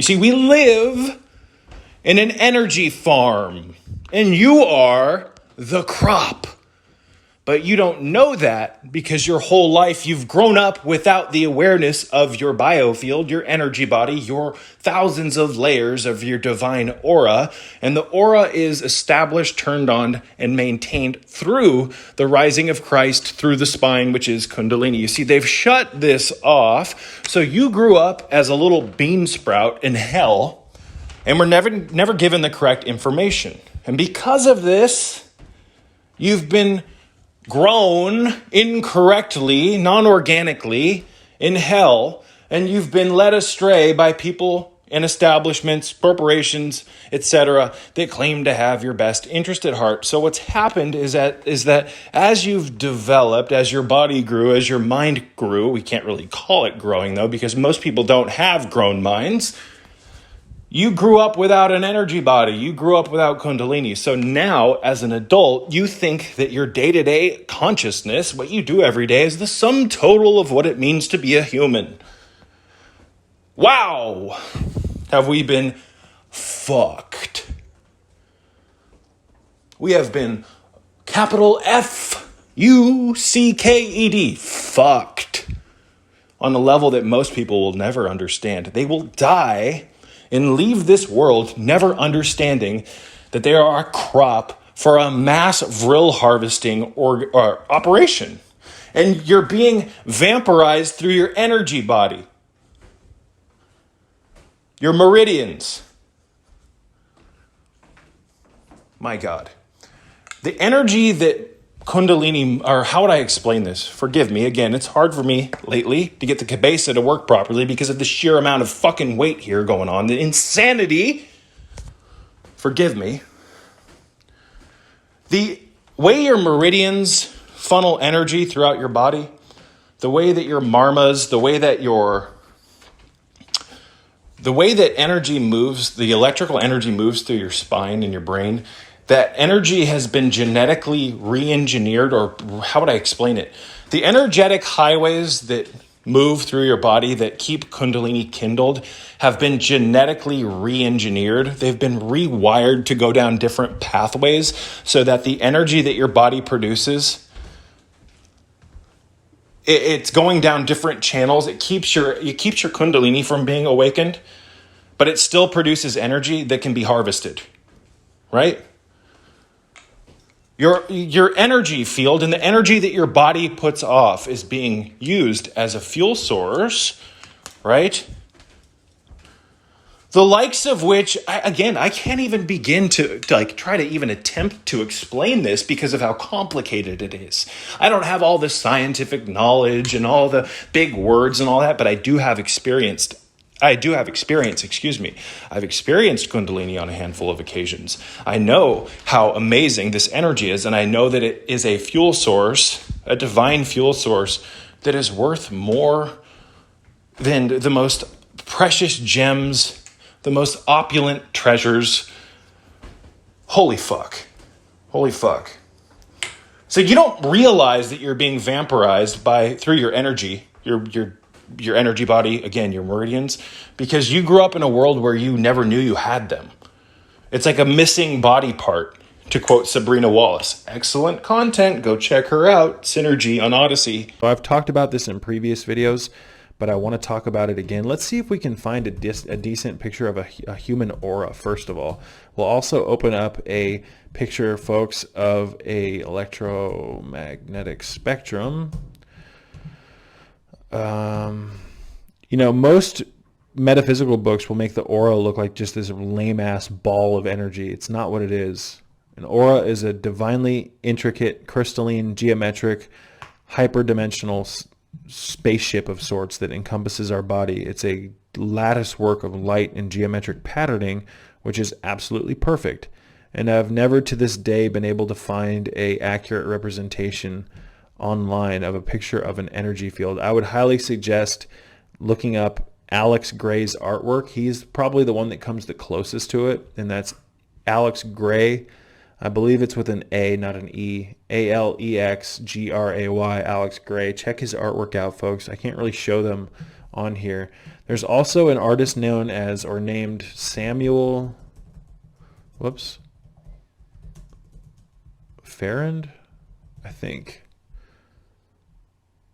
You see, we live in an energy farm, and you are the crop. But you don't know that because your whole life you've grown up without the awareness of your biofield, your energy body, your thousands of layers of your divine aura. And the aura is established, turned on, and maintained through the rising of Christ through the spine, which is Kundalini. You see, they've shut this off. So you grew up as a little bean sprout in hell and were never given the correct information. And because of this, you've been grown incorrectly, non-organically in hell, and you've been led astray by people and establishments, corporations, etc., that claim to have your best interest at heart. So what's happened is that as you've developed, as your body grew, as your mind grew, we can't really call it growing though, because most people don't have grown minds. You grew up without an energy body. You grew up without Kundalini. So now, as an adult, you think that your day-to-day consciousness, what you do every day, is the sum total of what it means to be a human. Wow! Have we been fucked? We have been capital F-U-C-K-E-D, fucked, on a level that most people will never understand. They will die and leave this world never understanding that they are a crop for a mass vril harvesting or operation. And you're being vampirized through your energy body, your meridians. My God. The energy that Kundalini, or how would I explain this? Forgive me. Again, it's hard for me lately to get the cabeza to work properly because of the sheer amount of fucking weight here going on. The insanity. Forgive me. The way your meridians funnel energy throughout your body, the way that your marmas, the way that energy moves, the electrical energy moves through your spine and your brain, that energy has been genetically re-engineered, or how would I explain it? The energetic highways that move through your body that keep Kundalini kindled have been genetically re-engineered. They've been rewired to go down different pathways so that the energy that your body produces, it's going down different channels. It keeps your Kundalini from being awakened, but it still produces energy that can be harvested, right? Your energy field and the energy that your body puts off is being used as a fuel source, right? The likes of which, I can't even begin to try to even attempt to explain this because of how complicated it is. I don't have all the scientific knowledge and all the big words and all that, but I do have experience. I've experienced Kundalini on a handful of occasions. I know how amazing this energy is, and I know that it is a fuel source, a divine fuel source that is worth more than the most precious gems, the most opulent treasures. Holy fuck. So you don't realize that you're being vampirized through your energy, your energy body, again, your meridians, because you grew up in a world where you never knew you had them. It's like a missing body part, to quote Sabrina Wallace. Excellent content. Go check her out. Synergy on Odyssey. I've talked about this in previous videos, but I want to talk about it again. Let's see if we can find a decent picture of a human aura, first of all. We'll also open up a picture, folks, of a electromagnetic spectrum. Most metaphysical books will make the aura look like just this lame-ass ball of energy. It's not what it is. An aura is a divinely intricate, crystalline, geometric, hyperdimensional spaceship of sorts that encompasses our body. It's a lattice work of light and geometric patterning, which is absolutely perfect. And I've never to this day been able to find an accurate representation online of a picture of an energy field. I would highly suggest looking up Alex Gray's artwork. He's probably the one that comes the closest to it, and that's Alex Gray. I believe it's with an A, not an E. Alexgray, Alex Gray. Check his artwork out, folks. I can't really show them on here. There's also an artist known as, or named Samuel, Farrand, I think.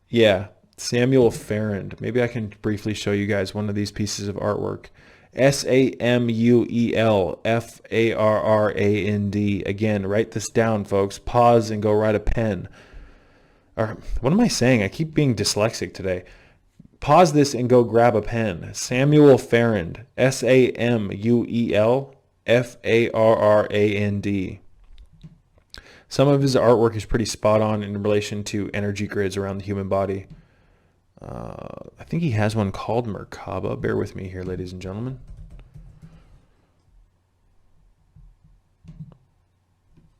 Yeah, Samuel Farrand. Maybe I can briefly show you guys one of these pieces of artwork. SamuelFarrand. Again, write this down, folks. Pause and go write a pen. Or what am I saying? I keep being dyslexic today. Pause this and go grab a pen. Samuel Farrand. SamuelFarrand. Some of his artwork is pretty spot on in relation to energy grids around the human body. I think he has one called Merkaba. Bear with me here, ladies and gentlemen.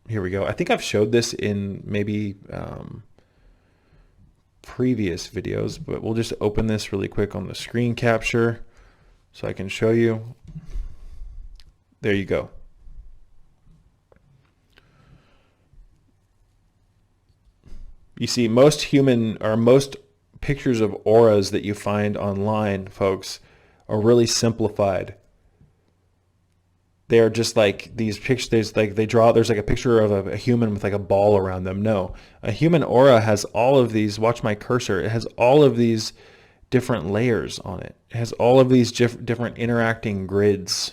Here we go. I think I've showed this in maybe previous videos, but we'll just open this really quick on the screen capture so I can show you. There you go. You see, most pictures of auras that you find online, folks, are really simplified. They're just like these pictures. There's like a picture of a human with like a ball around them. No, a human aura has all of these. Watch my cursor. It has all of these different layers on it. It has all of these different interacting grids.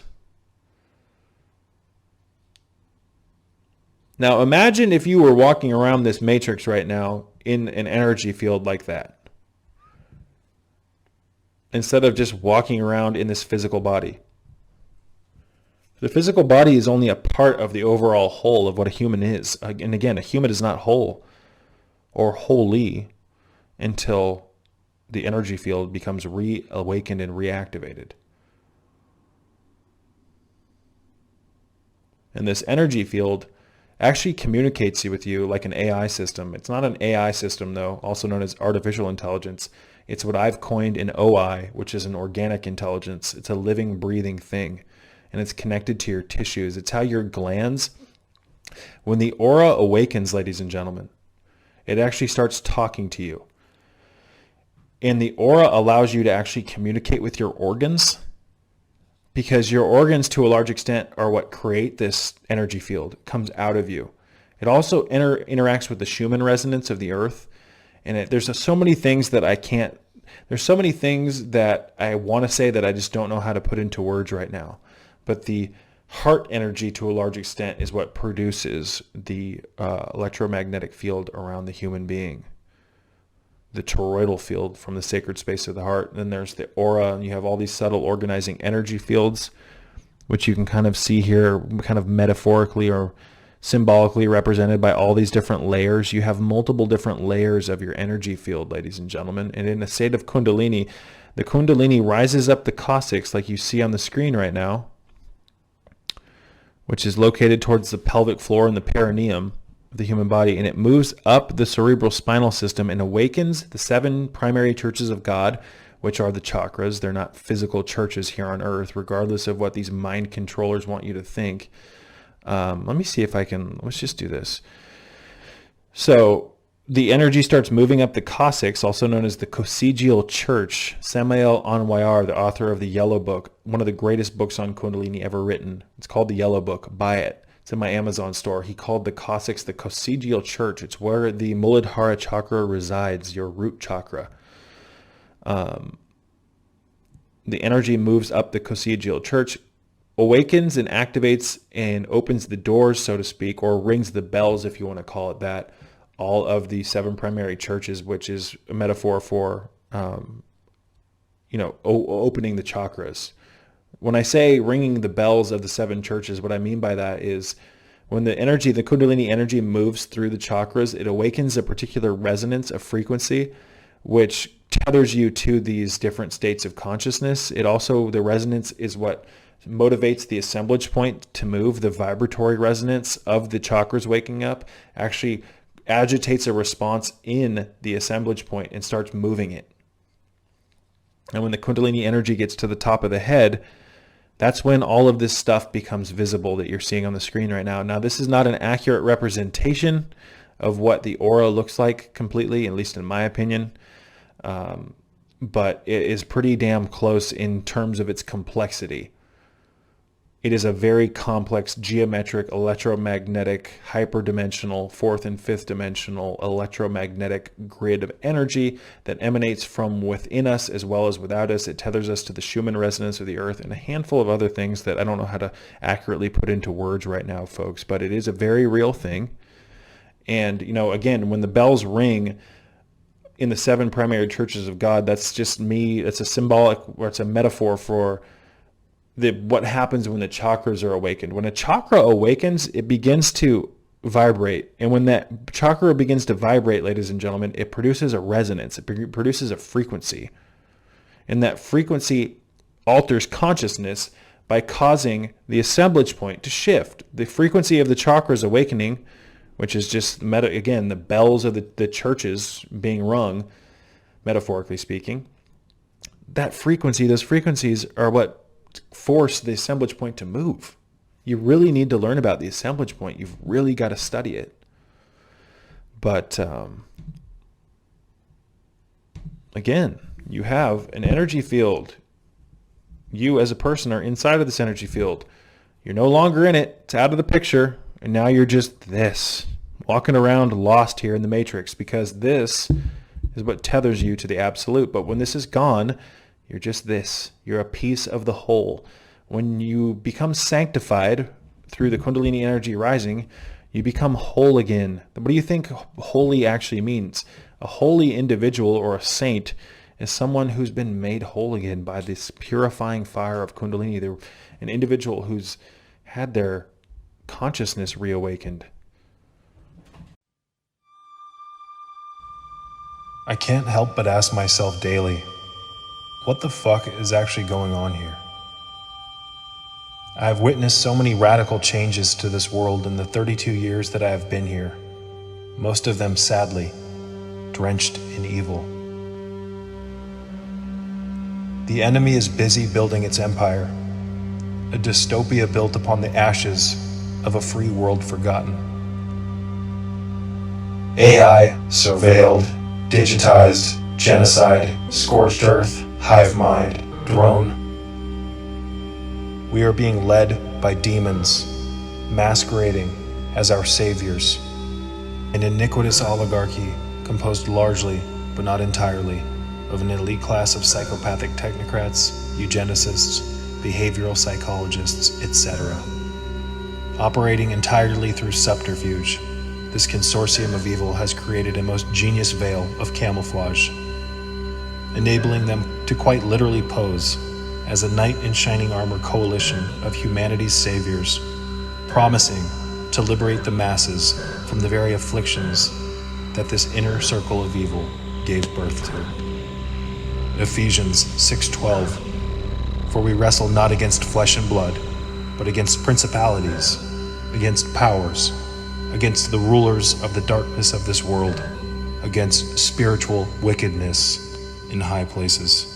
Now imagine if you were walking around this matrix right now in an energy field like that, instead of just walking around in this physical body. The physical body is only a part of the overall whole of what a human is. And again, a human is not whole or holy until the energy field becomes reawakened and reactivated. And this energy field actually communicates with you like an AI system. It's not an AI system, though, also known as artificial intelligence. It's what I've coined an OI, which is an organic intelligence. It's a living, breathing thing, and it's connected to your tissues. It's how your glands, when the aura awakens, ladies and gentlemen, it actually starts talking to you. And the aura allows you to actually communicate with your organs, because your organs, to a large extent, are what create this energy field. It comes out of you. It also interacts with the Schumann resonance of the earth. And there's so many things that there's so many things that I want to say that I just don't know how to put into words right now. But the heart energy, to a large extent, is what produces the electromagnetic field around the human being. The toroidal field from the sacred space of the heart. And then there's the aura, and you have all these subtle organizing energy fields, which you can kind of see here, kind of metaphorically or symbolically represented by all these different layers. You have multiple different layers of your energy field, ladies and gentlemen. And in a state of Kundalini, the Kundalini rises up the coccyx, like you see on the screen right now, which is located towards the pelvic floor and the perineum of the human body, and it moves up the cerebral spinal system and awakens the 7 primary churches of God, which are the chakras. They're not physical churches here on earth, regardless of what these mind controllers want you to think. Let me see if I can, let's just do this. So the energy starts moving up the coccyx, also known as the coccygeal church. Samael Anwar, the author of the Yellow Book, one of the greatest books on Kundalini ever written. It's called the Yellow Book. Buy it. It's in my Amazon store. He called the coccyx the coccygeal church. It's where the Muladhara chakra resides, your root chakra. The energy moves up the coccygeal church, awakens and activates and opens the doors, so to speak, or rings the bells, if you want to call it that, all of the 7 primary churches, which is a metaphor for, opening the chakras. When I say ringing the bells of the 7 churches, what I mean by that is when the Kundalini energy moves through the chakras, it awakens a particular resonance of frequency, which tethers you to these different states of consciousness. The resonance is what motivates the assemblage point to move. The vibratory resonance of the chakras waking up actually agitates a response in the assemblage point and starts moving it. And when the Kundalini energy gets to the top of the head, that's when all of this stuff becomes visible that you're seeing on the screen right now. Now, this is not an accurate representation of what the aura looks like completely, at least in my opinion. but it is pretty damn close in terms of its complexity. It is a very complex geometric, electromagnetic, hyperdimensional, fourth and fifth dimensional electromagnetic grid of energy that emanates from within us as well as without us. It tethers us to the Schumann resonance of the earth and a handful of other things that I don't know how to accurately put into words right now, folks, but it is a very real thing. And, again, when the bells ring in the 7 primary churches of God, that's just me. It's a symbolic, or it's a metaphor for what happens when the chakras are awakened. When a chakra awakens, it begins to vibrate. And when that chakra begins to vibrate, ladies and gentlemen, it produces a resonance. It produces a frequency. And that frequency alters consciousness by causing the assemblage point to shift. The frequency of the chakras awakening, which is just, again, the bells of the churches being rung, metaphorically speaking, those frequencies are what force the assemblage point to move. You really need to learn about the assemblage point. You've really got to study it. But again, you have an energy field. You as a person are inside of this energy field. You're no longer in it. It's out of the picture. And now you're just this, walking around lost here in the matrix, because this is what tethers you to the absolute. But when this is gone, you're just this. You're a piece of the whole. When you become sanctified through the Kundalini energy rising, you become whole again. What do you think holy actually means? A holy individual or a saint is someone who's been made whole again by this purifying fire of Kundalini. They're an individual who's had their consciousness reawakened. I can't help but ask myself daily, what the fuck is actually going on here? I have witnessed so many radical changes to this world in the 32 years that I have been here, most of them sadly drenched in evil. The enemy is busy building its empire, a dystopia built upon the ashes of a free world forgotten. AI, surveilled, digitized, genocide, scorched earth, hive mind, drone. We are being led by demons, masquerading as our saviors. An iniquitous oligarchy composed largely, but not entirely, of an elite class of psychopathic technocrats, eugenicists, behavioral psychologists, etc. Operating entirely through subterfuge, this consortium of evil has created a most genius veil of camouflage, enabling them to quite literally pose as a knight in shining armor coalition of humanity's saviors, promising to liberate the masses from the very afflictions that this inner circle of evil gave birth to. Ephesians 6:12, for we wrestle not against flesh and blood, but against principalities, against powers, against the rulers of the darkness of this world, against spiritual wickedness in high places.